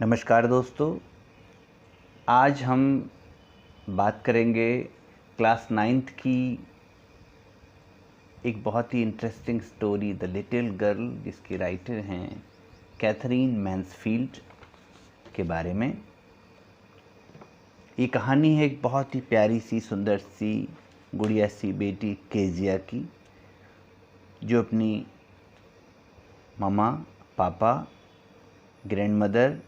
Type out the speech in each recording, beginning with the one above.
नमस्कार दोस्तों, आज हम बात करेंगे क्लास 9th की एक बहुत ही interesting story the little girl, जिसके राइटर हैं कैथरीन मैन्सफील्ड के बारे में। ये कहानी है एक बहुत ही प्यारी सी, सुंदर सी, गुड़िया सी बेटी केजिया की, जो अपनी मम्मा, पापा, ग्रैंडमदर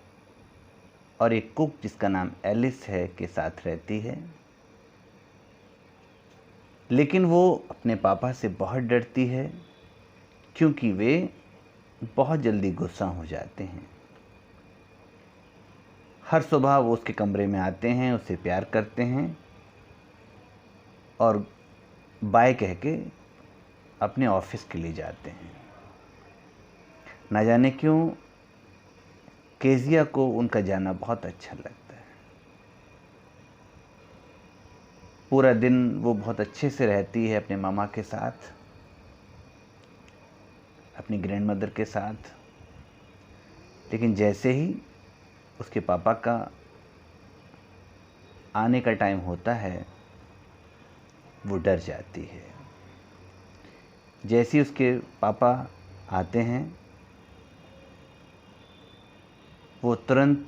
और एक कुक जिसका नाम एलिस है के साथ रहती है। लेकिन वो अपने पापा से बहुत डरती है क्योंकि वे बहुत जल्दी गुस्सा हो जाते हैं। हर सुबह वो उसके कमरे में आते हैं, उससे प्यार करते हैं और बाय कह के अपने ऑफिस के लिए जाते हैं। ना जाने क्यों केजिया को उनका जाना बहुत अच्छा लगता है। पूरा दिन वो बहुत अच्छे से रहती है अपने मामा के साथ, अपनी ग्रैंडमदर के साथ। लेकिन जैसे ही उसके पापा का आने का टाइम होता है, वो डर जाती है। जैसे ही उसके पापा आते हैं, वो तुरंत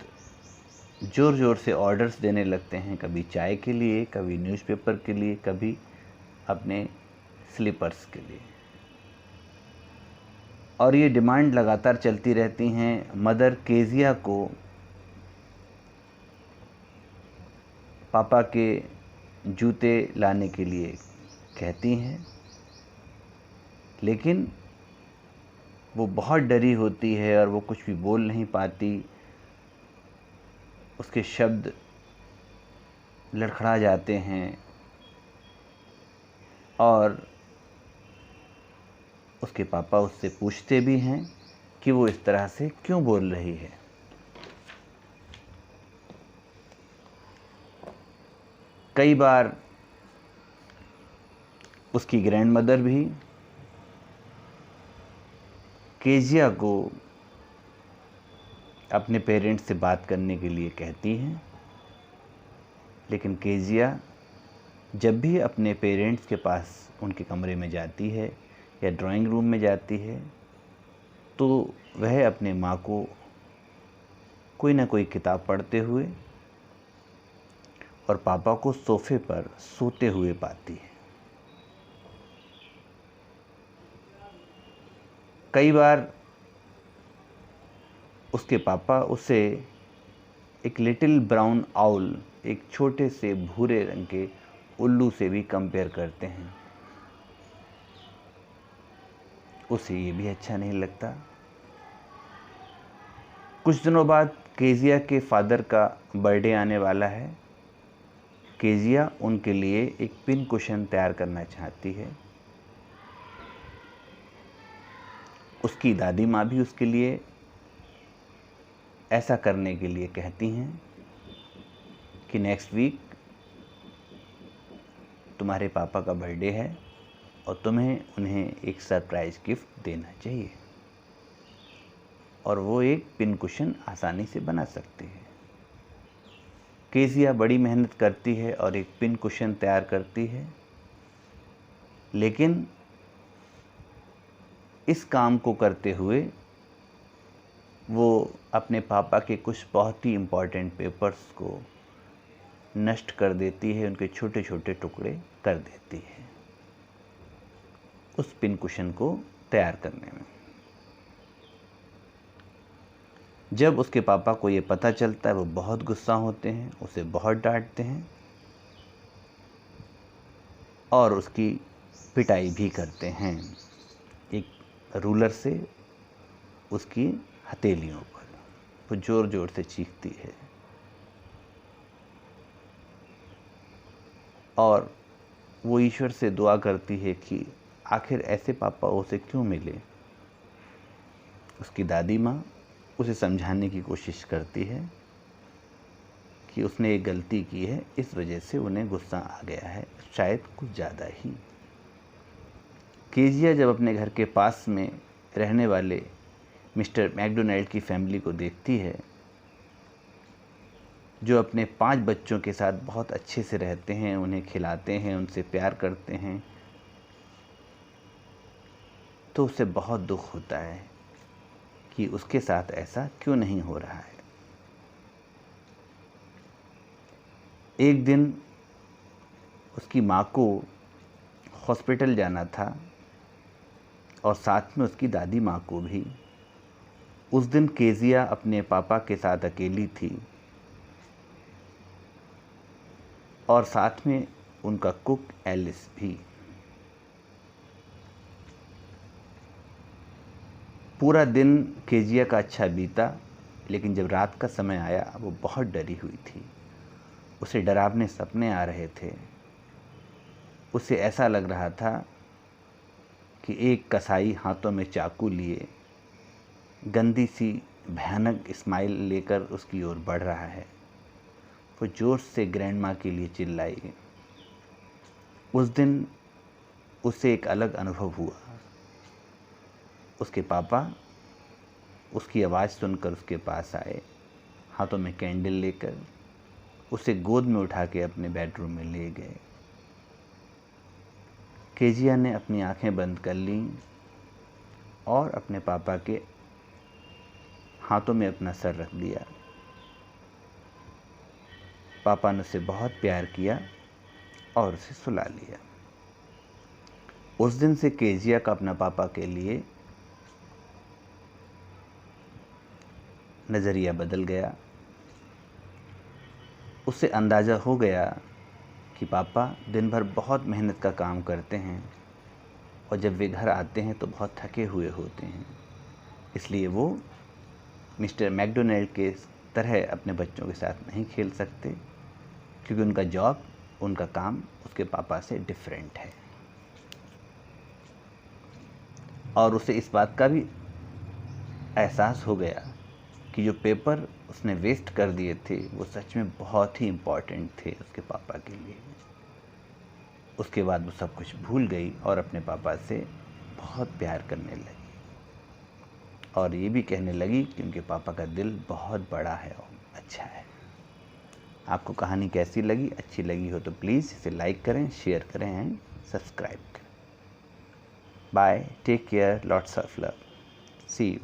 ज़ोर ज़ोर से ऑर्डर्स देने लगते हैं, कभी चाय के लिए, कभी न्यूज़पेपर के लिए, कभी अपने स्लीपर्स के लिए। और ये डिमांड लगातार चलती रहती हैं। मदर केजिया को पापा के जूते लाने के लिए कहती हैं, लेकिन वो बहुत डरी होती है और वो कुछ भी बोल नहीं पाती। उसके शब्द लड़खड़ा जाते हैं और उसके पापा उससे पूछते भी हैं कि वो इस तरह से क्यों बोल रही है। कई बार उसकी ग्रैंडमदर भी केजिया को अपने पेरेंट्स से बात करने के लिए कहती हैं, लेकिन केजिया जब भी अपने पेरेंट्स के पास उनके कमरे में जाती है या ड्राइंग रूम में जाती है, तो वह अपने माँ को कोई ना कोई किताब पढ़ते हुए और पापा को सोफे पर सोते हुए पाती है। कई बार उसके पापा उसे एक लिटिल ब्राउन आउल, एक छोटे से भूरे रंग के उल्लू से भी कंपेयर करते हैं। उसे ये भी अच्छा नहीं लगता। कुछ दिनों बाद केजिया के फादर का बर्थडे आने वाला है। केजिया उनके लिए एक पिन कुशन तैयार करना चाहती है। उसकी दादी माँ भी उसके लिए ऐसा करने के लिए कहती हैं कि नेक्स्ट वीक तुम्हारे पापा का बर्थडे है और तुम्हें उन्हें एक सरप्राइज़ गिफ्ट देना चाहिए, और वो एक पिन कुशन आसानी से बना सकती है। केजिया बड़ी मेहनत करती है और एक पिन कुशन तैयार करती है, लेकिन इस काम को करते हुए वो अपने पापा के कुछ बहुत ही इम्पॉर्टेंट पेपर्स को नष्ट कर देती है, उनके छोटे छोटे टुकड़े कर देती है उस पिन कुशन को तैयार करने में। जब उसके पापा को ये पता चलता है, वो बहुत गुस्सा होते हैं, उसे बहुत डांटते हैं और उसकी पिटाई भी करते हैं, एक रूलर से उसकी हथेलियों पर। वो ज़ोर ज़ोर से चीखती है और वो ईश्वर से दुआ करती है कि आखिर ऐसे पापा उसे क्यों मिले। उसकी दादी माँ उसे समझाने की कोशिश करती है कि उसने एक गलती की है, इस वजह से उन्हें गुस्सा आ गया है, शायद कुछ ज़्यादा ही। केजिया जब अपने घर के पास में रहने वाले मिस्टर मैकडोनाल्ड की फैमिली को देखती है, जो अपने 5 बच्चों के साथ बहुत अच्छे से रहते हैं, उन्हें खिलाते हैं, उनसे प्यार करते हैं, तो उसे बहुत दुख होता है कि उसके साथ ऐसा क्यों नहीं हो रहा है। एक दिन उसकी माँ को हॉस्पिटल जाना था और साथ में उसकी दादी माँ को भी। उस दिन केजिया अपने पापा के साथ अकेली थी और साथ में उनका कुक एलिस भी। पूरा दिन केजिया का अच्छा बीता, लेकिन जब रात का समय आया वो बहुत डरी हुई थी। उसे डरावने सपने आ रहे थे। उसे ऐसा लग रहा था कि एक कसाई हाथों में चाकू लिए गंदी सी भयानक स्माइल लेकर उसकी ओर बढ़ रहा है। वो जोर से ग्रैंड माँ के लिए चिल्लाई। उस दिन उसे एक अलग अनुभव हुआ। उसके पापा उसकी आवाज़ सुनकर उसके पास आए, हाथों में कैंडल लेकर उसे गोद में उठा के अपने बेडरूम में ले गए। केजिया ने अपनी आंखें बंद कर लीं और अपने पापा के हाथों में अपना सर रख दिया। पापा ने उसे बहुत प्यार किया और उसे सुला लिया। उस दिन से केजिया का अपना पापा के लिए नज़रिया बदल गया। उसे अंदाज़ा हो गया कि पापा दिन भर बहुत मेहनत का काम करते हैं और जब वे घर आते हैं तो बहुत थके हुए होते हैं, इसलिए वो मिस्टर मैकडोनाल्ड के तरह अपने बच्चों के साथ नहीं खेल सकते, क्योंकि उनका जॉब, उनका काम उसके पापा से डिफरेंट है। और उसे इस बात का भी एहसास हो गया कि जो पेपर उसने वेस्ट कर दिए थे वो सच में बहुत ही इम्पॉर्टेंट थे उसके पापा के लिए। उसके बाद वो सब कुछ भूल गई और अपने पापा से बहुत प्यार करने लगी और ये भी कहने लगी कि उनके पापा का दिल बहुत बड़ा है और अच्छा है। आपको कहानी कैसी लगी? अच्छी लगी हो तो प्लीज़ इसे लाइक करें, शेयर करें एंड सब्सक्राइब करें। Bye, take care, lots of love, see you.